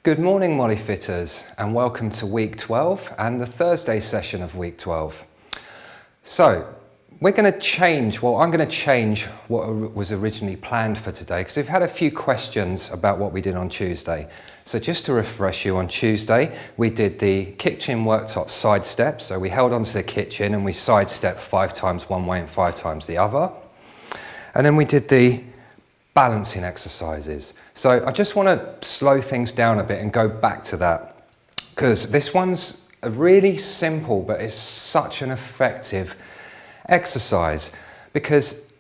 Good morning, MolyFitters, and welcome to week 12 and the Thursday session of week 12. So, I'm going to change what was originally planned for today because we've had a few questions about what we did on Tuesday. So just to refresh you, on Tuesday we did the kitchen worktop side step. So we held onto the kitchen and we side stepped 5 times one way and 5 times the other. And then we did the balancing exercises. So I just want to slow things down a bit and go back to that because this one's really simple, but it's such an effective exercise, because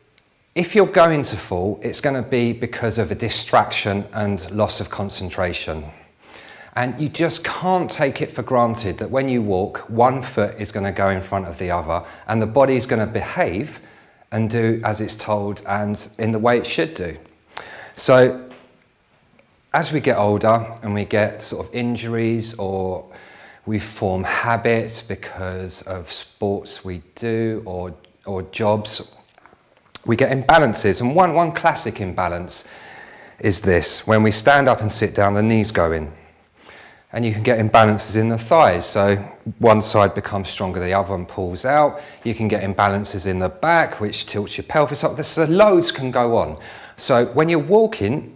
if you're going to fall, it's going to be because of a distraction and loss of concentration. And you just can't take it for granted that when you walk, one foot is going to go in front of the other and the body's going to behave and do as it's told and in the way it should do. So as we get older and we get sort of injuries or we form habits because of sports we do or jobs, we get imbalances. And one classic imbalance is this: when we stand up and sit down, the knees go in. And you can get imbalances in the thighs. So one side becomes stronger, the other one pulls out. You can get imbalances in the back, which tilts your pelvis up. So loads can go on. So when you're walking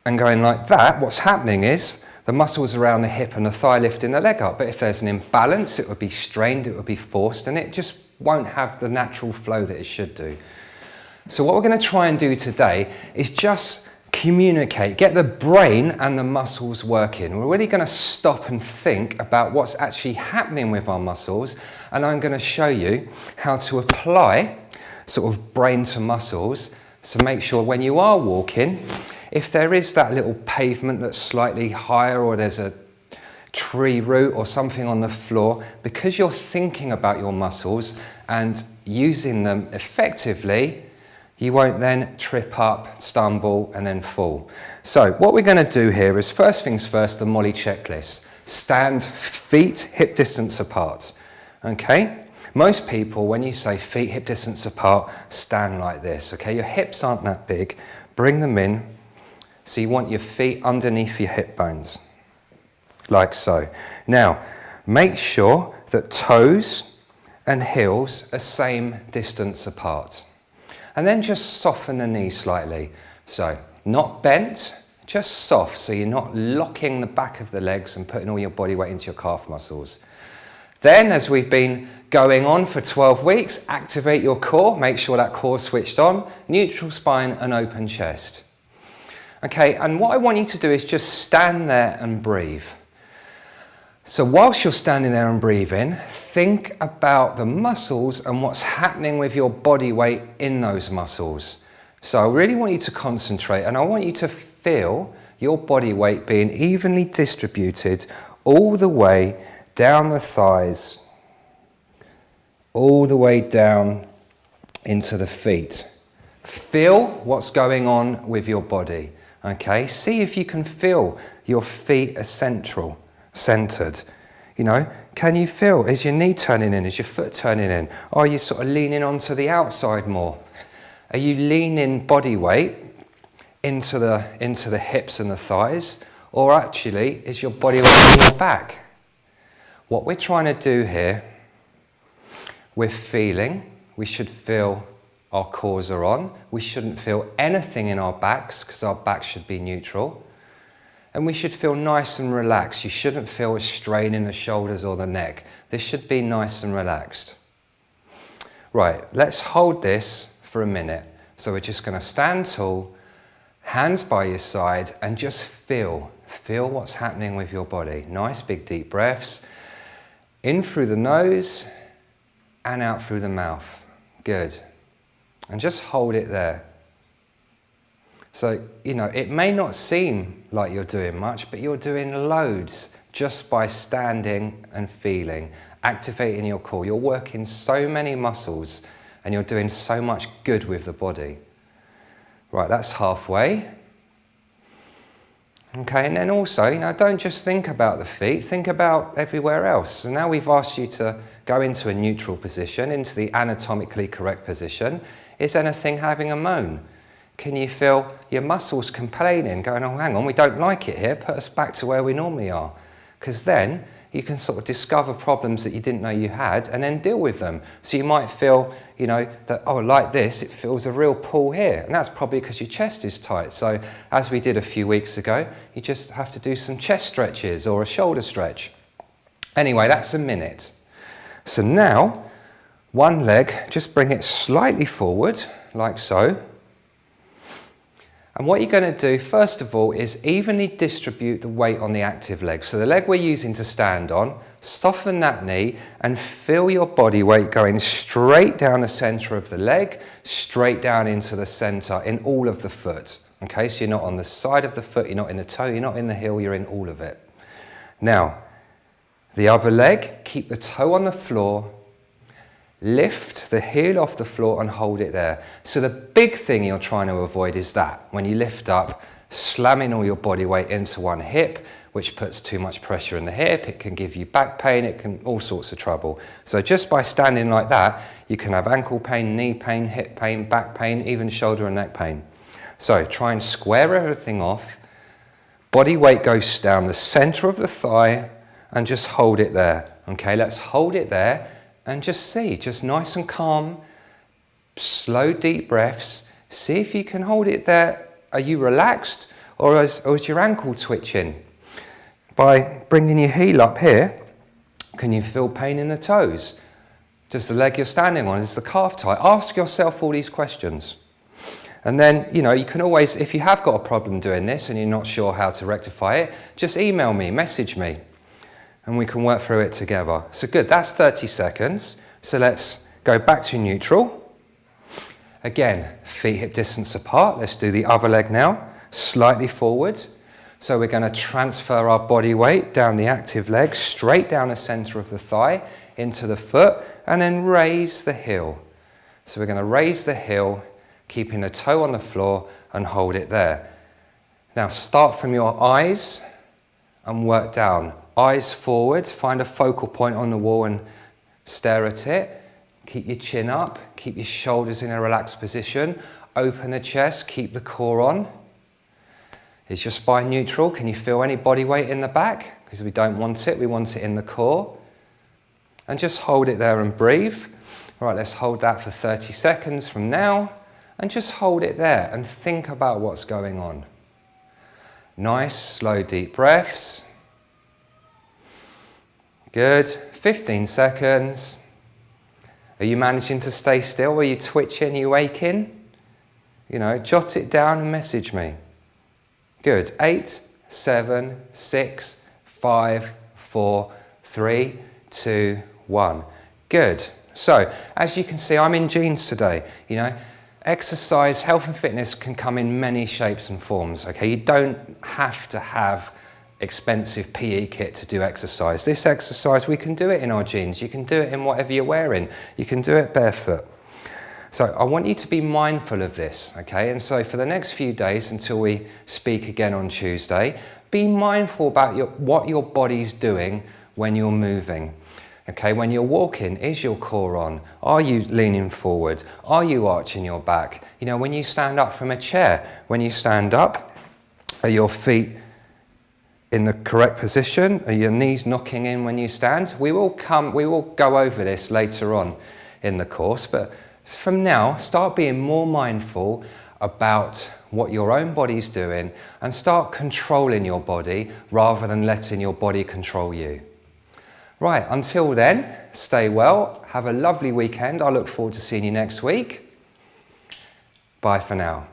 and going like that, what's happening is the muscles around the hip and the thigh lifting the leg up. But if there's an imbalance, it would be strained, it would be forced, and it just won't have the natural flow that it should do. So what we're going to try and do today is just communicate, get the brain and the muscles working. We're really going to stop and think about what's actually happening with our muscles, and I'm going to show you how to apply sort of brain to muscles to make sure when you are walking, if there is that little pavement that's slightly higher or there's a tree root or something on the floor, because you're thinking about your muscles and using them effectively, you won't then trip up, stumble, and then fall. So what we're going to do here is, first things first, the Molly checklist. Stand feet hip distance apart. Okay? Most people, when you say feet hip distance apart, stand like this. Okay? Your hips aren't that big. Bring them in. So you want your feet underneath your hip bones, like so. Now, make sure that toes and heels are same distance apart. And then just soften the knee slightly. So, not bent, just soft, so you're not locking the back of the legs and putting all your body weight into your calf muscles. Then, as we've been going on for 12 weeks, activate your core, make sure that core's switched on, neutral spine and open chest. Okay, and what I want you to do is just stand there and breathe. So whilst you're standing there and breathing, think about the muscles and what's happening with your body weight in those muscles. So I really want you to concentrate, and I want you to feel your body weight being evenly distributed all the way down the thighs, all the way down into the feet. Feel what's going on with your body. Okay, see if you can feel your feet are centered. You know, can you feel, is your knee turning in, is your foot turning in? Are you sort of leaning onto the outside more? Are you leaning body weight into the hips and the thighs, or actually is your body weight in your back? What we're trying to do here, we're feeling, we should feel our cores are on. We shouldn't feel anything in our backs because our backs should be neutral. And we should feel nice and relaxed. You shouldn't feel a strain in the shoulders or the neck. This should be nice and relaxed. Right, let's hold this for a minute. So we're just going to stand tall, hands by your side, and just feel what's happening with your body. Nice big deep breaths. In through the nose and out through the mouth. Good. And just hold it there. So, you know, it may not seem like you're doing much, but you're doing loads just by standing and feeling, activating your core. You're working so many muscles and you're doing so much good with the body. Right, that's halfway. Okay, and then also, you know, don't just think about the feet, think about everywhere else. So now we've asked you to go into a neutral position, into the anatomically correct position. Is anything having a moan? can you feel your muscles complaining, going, oh, hang on, we don't like it here, put us back to where we normally are. Because then you can sort of discover problems that you didn't know you had and then deal with them. So you might feel, you know, that, oh, like this, it feels a real pull here. And that's probably because your chest is tight. So as we did a few weeks ago, you just have to do some chest stretches or a shoulder stretch. Anyway, that's a minute. So now, one leg, just bring it slightly forward, like so. And what you're going to do, first of all, is evenly distribute the weight on the active leg. So the leg we're using to stand on, soften that knee and feel your body weight going straight down the centre of the leg, straight down into the centre in all of the foot. Okay, so you're not on the side of the foot, you're not in the toe, you're not in the heel, you're in all of it. Now, the other leg, keep the toe on the floor, lift the heel off the floor and hold it there. So the big thing you're trying to avoid is that, when you lift up, slamming all your body weight into one hip, which puts too much pressure in the hip. It can give you back pain, it can all sorts of trouble. So just by standing like that, you can have ankle pain, knee pain, hip pain, back pain, even shoulder and neck pain. So try and square everything off. Body weight goes down the center of the thigh and just hold it there. Okay, let's hold it there. And just see, just nice and calm, slow deep breaths. See if you can hold it there. Are you relaxed or is your ankle twitching? By bringing your heel up here, can you feel pain in the toes? Does the leg you're standing on, is the calf tight? Ask yourself all these questions. And then, you know, you can always, if you have got a problem doing this and you're not sure how to rectify it, just email me, message me. And we can work through it together. So good, that's 30 seconds. So let's go back to neutral. Again, feet hip distance apart. Let's do the other leg now, slightly forward. So we're going to transfer our body weight down the active leg, straight down the center of the thigh, into the foot, and then raise the heel. So we're going to raise the heel, keeping the toe on the floor, and hold it there. Now start from your eyes and work down. Eyes forward, find a focal point on the wall and stare at it. Keep your chin up, keep your shoulders in a relaxed position. Open the chest, keep the core on. Is your spine neutral? Can you feel any body weight in the back? Because we don't want it, we want it in the core. And just hold it there and breathe. All right, let's hold that for 30 seconds from now. And just hold it there and think about what's going on. Nice, slow, deep breaths. Good, 15 seconds. Are you managing to stay still? Are you twitching? Are you aching? You know, jot it down and message me. Good, 8, 7, 6, 5, 4, 3, 2, 1. Good. So, as you can see, I'm in jeans today. You know, exercise, health and fitness can come in many shapes and forms, okay? You don't have to have expensive PE kit to do exercise. This exercise, we can do it in our jeans. You can do it in whatever you're wearing. You can do it barefoot. So I want you to be mindful of this, okay? And so for the next few days until we speak again on Tuesday, be mindful about what your body's doing when you're moving. Okay, when you're walking, is your core on? Are you leaning forward? Are you arching your back? You know, when you stand up from a chair, when you stand up, are your feet in the correct position? Are your knees knocking in when you stand? We will go over this later on in the course, but from now, start being more mindful about what your own body's doing and start controlling your body rather than letting your body control you. Right, until then, stay well, have a lovely weekend. I look forward to seeing you next week. Bye for now.